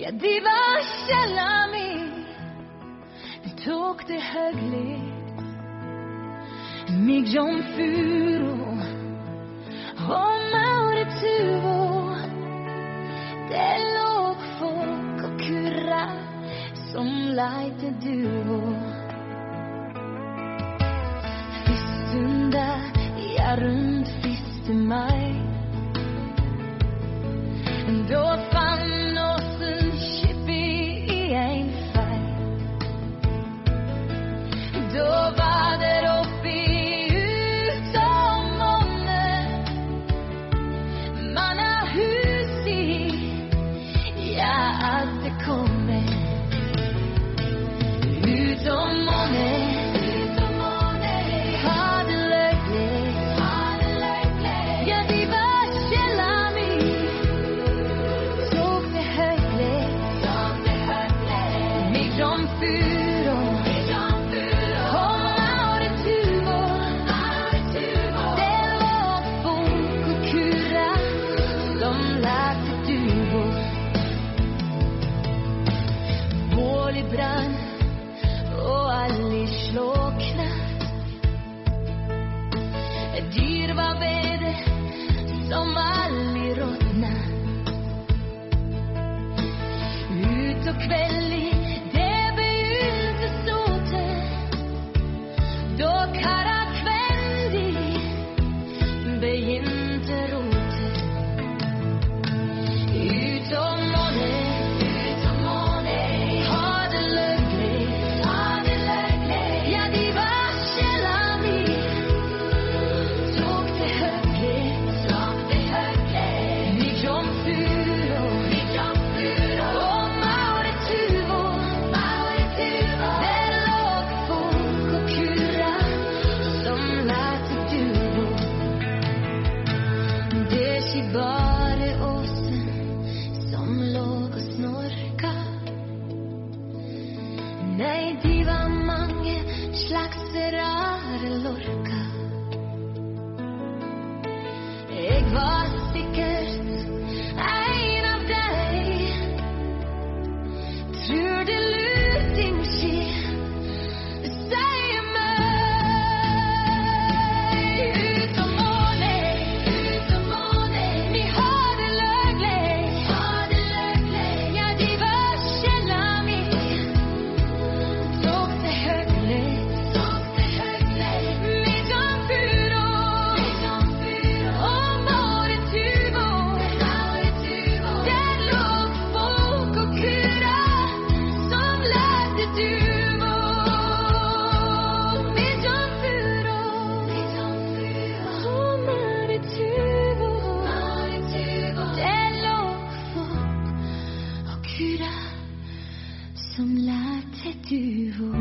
Ja, de var kjella mi. Vi tok det högligt. Mig jomfuro och Maurituvo. Det låg folk och kurra som lite duo. Fistunda, ja runt fiste mig. Då fann oss en chippy i en färg. Då var det uppe utom månen. Man har hus i, ja allt det kommer. Utom månen. Dyr var väder som aldrig rådna. Ut och kvällig, det begynte sote. Då kara kveldi begynte rote. Utom måne, ha det löglig. Ja, de var kjella mi. Bare åsen som låg och snorka. Nej, de var mange slags rare lorka. Jeg var sikkert en av deg. Tror det luting skje. Sier meg utom måne. Vi har det løglig. Ja, de var kjella mi. Tok det høglig. Mi jomfuro og Maurituvo. Der låg folk og kurra som lette duvo. Mi jomfuro og Maurituvo. Der låg folk og kurra som lette duvo.